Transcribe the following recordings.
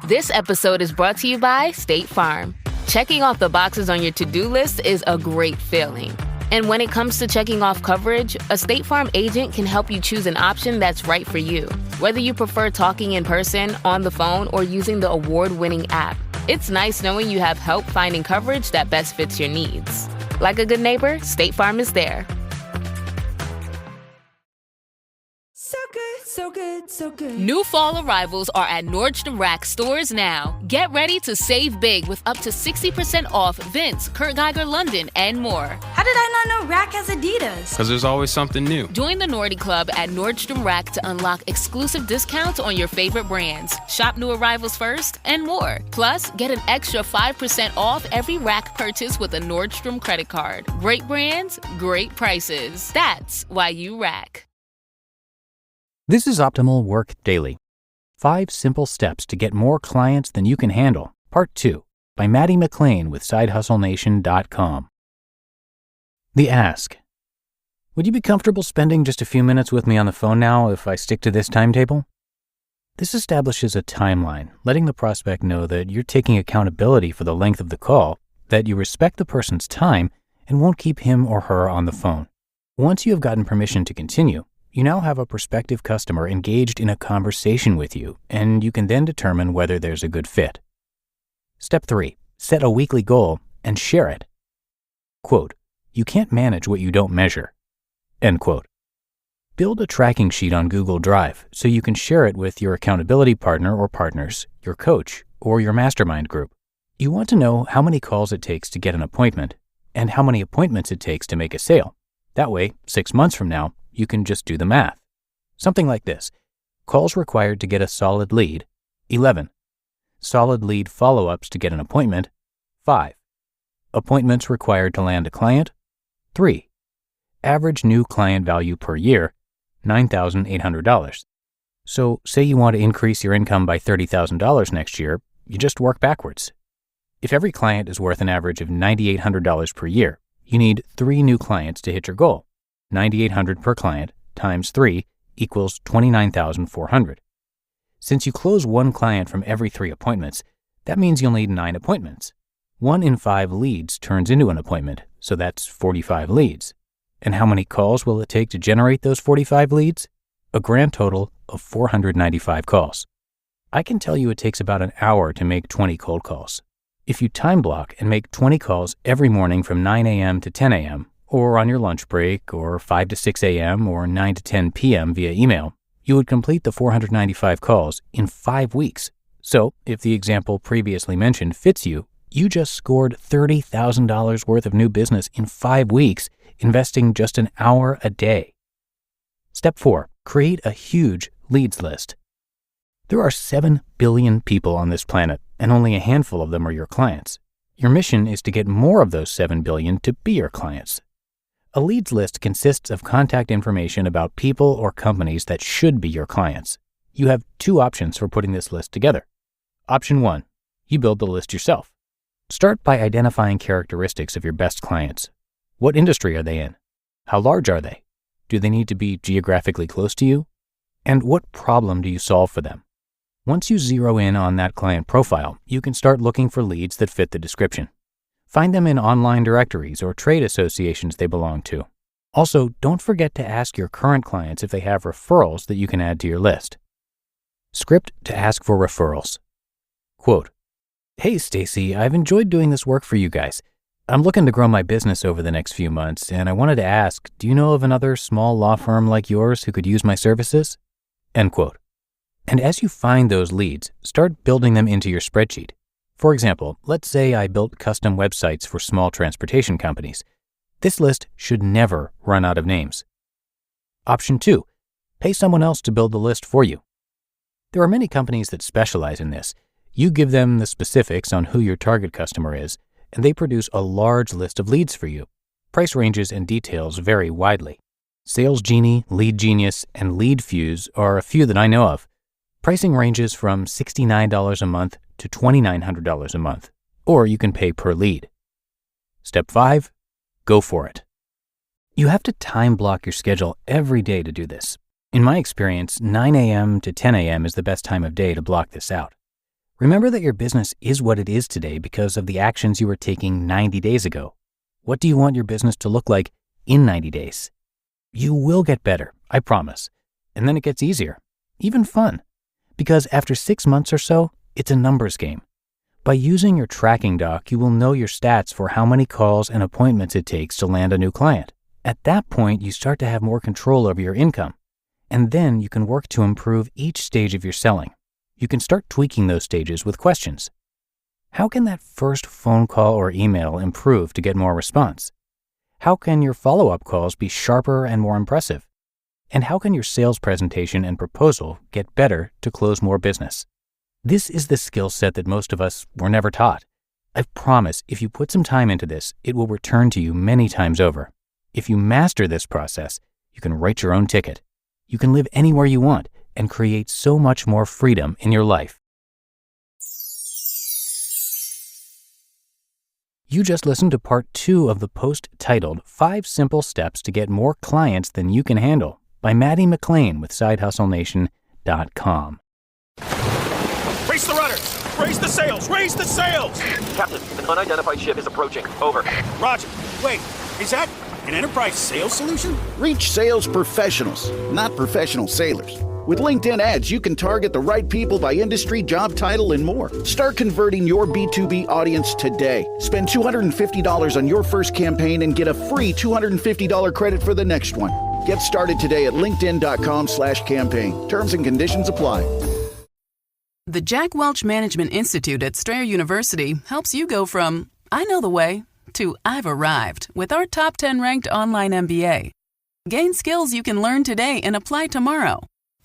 This episode is brought to you by State Farm. Checking off the boxes on your to-do list is a great feeling. And when it comes to checking off coverage, a State Farm agent can help you choose an option that's right for you. Whether you prefer talking in person, on the phone, or using the award-winning app, it's nice knowing you have help finding coverage that best fits your needs. Like a good neighbor, State Farm is there. So good, so good, so good. New fall arrivals are at Nordstrom Rack stores now. Get ready to save big with up to 60% off Vince, Kurt Geiger London, and more. How did I not know Rack has Adidas? Because there's always something new. Join the Nordy Club at Nordstrom Rack to unlock exclusive discounts on your favorite brands. Shop new arrivals first and more. Plus, get an extra 5% off every Rack purchase with a Nordstrom credit card. Great brands, great prices. That's why you Rack. This is Optimal Work Daily. 5 simple steps to get more clients than you can handle. Part 2 by Matty McLain with SideHustleNation.com. The Ask. Would you be comfortable spending just a few minutes with me on the phone now if I stick to this timetable? This establishes a timeline, letting the prospect know that you're taking accountability for the length of the call, that you respect the person's time, and won't keep him or her on the phone. Once you have gotten permission to continue, you now have a prospective customer engaged in a conversation with you, and you can then determine whether there's a good fit. Step 3. Set a weekly goal and share it. Quote, "You can't manage what you don't measure." End quote. Build a tracking sheet on Google Drive so you can share it with your accountability partner or partners, your coach, or your mastermind group. You want to know how many calls it takes to get an appointment and how many appointments it takes to make a sale. That way, 6 months from now, you can just do the math. Something like this. Calls required to get a solid lead, 11. Solid lead follow-ups to get an appointment, 5. Appointments required to land a client, 3. Average new client value per year, $9,800. So say you want to increase your income by $30,000 next year, you just work backwards. If every client is worth an average of $9,800 per year, you need 3 new clients to hit your goal. $9,800 per client times 3 equals $29,400. Since you close 1 client from every 3 appointments, that means you'll need 9 appointments. 1 in 5 leads turns into an appointment, so that's 45 leads. And how many calls will it take to generate those 45 leads? A grand total of 495 calls. I can tell you it takes about an hour to make 20 cold calls. If you time block and make 20 calls every morning from 9 a.m. to 10 a.m., or on your lunch break, or 5 to 6 a.m., or 9 to 10 p.m. via email, you would complete the 495 calls in 5 weeks. So, if the example previously mentioned fits you, you just scored $30,000 worth of new business in 5 weeks, investing just an hour a day. Step 4. Create a huge leads list. There are 7 billion people on this planet, and only a handful of them are your clients. Your mission is to get more of those 7 billion to be your clients. A leads list consists of contact information about people or companies that should be your clients. You have 2 options for putting this list together. Option 1, you build the list yourself. Start by identifying characteristics of your best clients. What industry are they in? How large are they? Do they need to be geographically close to you? And what problem do you solve for them? Once you zero in on that client profile, you can start looking for leads that fit the description. Find them in online directories or trade associations they belong to. Also, don't forget to ask your current clients if they have referrals that you can add to your list. Script to ask for referrals. Quote, "Hey Stacy, I've enjoyed doing this work for you guys. I'm looking to grow my business over the next few months, and I wanted to ask, do you know of another small law firm like yours who could use my services?" End quote. And as you find those leads, start building them into your spreadsheet. For example, let's say I built custom websites for small transportation companies. This list should never run out of names. Option 2, pay someone else to build the list for you. There are many companies that specialize in this. You give them the specifics on who your target customer is, and they produce a large list of leads for you. Price ranges and details vary widely. Sales Genie, Lead Genius, and Lead Fuse are a few that I know of. Pricing ranges from $69 a month to $2,900 a month, or you can pay per lead. Step 5, go for it. You have to time block your schedule every day to do this. In my experience, 9 a.m. to 10 a.m. is the best time of day to block this out. Remember that your business is what it is today because of the actions you were taking 90 days ago. What do you want your business to look like in 90 days? You will get better, I promise. And then it gets easier, even fun. Because after 6 months or so, it's a numbers game. By using your tracking doc, you will know your stats for how many calls and appointments it takes to land a new client. At that point, you start to have more control over your income. And then you can work to improve each stage of your selling. You can start tweaking those stages with questions. How can that first phone call or email improve to get more response? How can your follow-up calls be sharper and more impressive? And how can your sales presentation and proposal get better to close more business? This is the skill set that most of us were never taught. I promise if you put some time into this, it will return to you many times over. If you master this process, you can write your own ticket. You can live anywhere you want and create so much more freedom in your life. You just listened to part 2 of the post titled 5 Simple Steps to Get More Clients Than You Can Handle by Matty McLain with SideHustleNation.com. Raise the rudders! Raise the sails! Raise the sails! Captain, an unidentified ship is approaching. Over. Roger. Wait, is that an enterprise sales solution? Reach sales professionals, not professional sailors. With LinkedIn ads, you can target the right people by industry, job title, and more. Start converting your B2B audience today. Spend $250 on your first campaign and get a free $250 credit for the next one. Get started today at linkedin.com/campaign. Terms and conditions apply. The Jack Welch Management Institute at Strayer University helps you go from, I know the way, to I've arrived with our top 10 ranked online MBA. Gain skills you can learn today and apply tomorrow.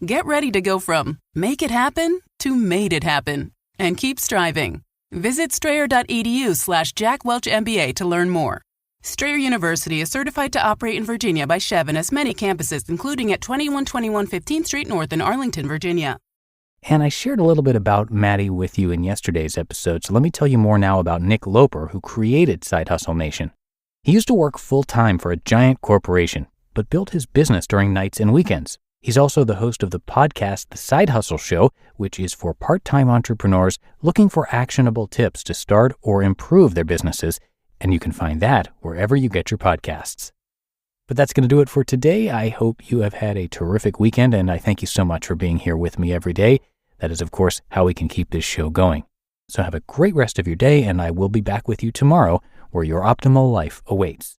Get ready to go from make it happen to made it happen and keep striving. Visit strayer.edu/Jack Welch MBA to learn more. Strayer University is certified to operate in Virginia by Chev and has many campuses, including at 2121 15th Street North in Arlington, Virginia. And I shared a little bit about Matty with you in yesterday's episode, so let me tell you more now about Nick Loper, who created Side Hustle Nation. He used to work full-time for a giant corporation, but built his business during nights and weekends. He's also the host of the podcast The Side Hustle Show, which is for part-time entrepreneurs looking for actionable tips to start or improve their businesses, and you can find that wherever you get your podcasts. But that's going to do it for today. I hope you have had a terrific weekend, and I thank you so much for being here with me every day. That is, of course, how we can keep this show going. So have a great rest of your day, and I will be back with you tomorrow where your optimal life awaits.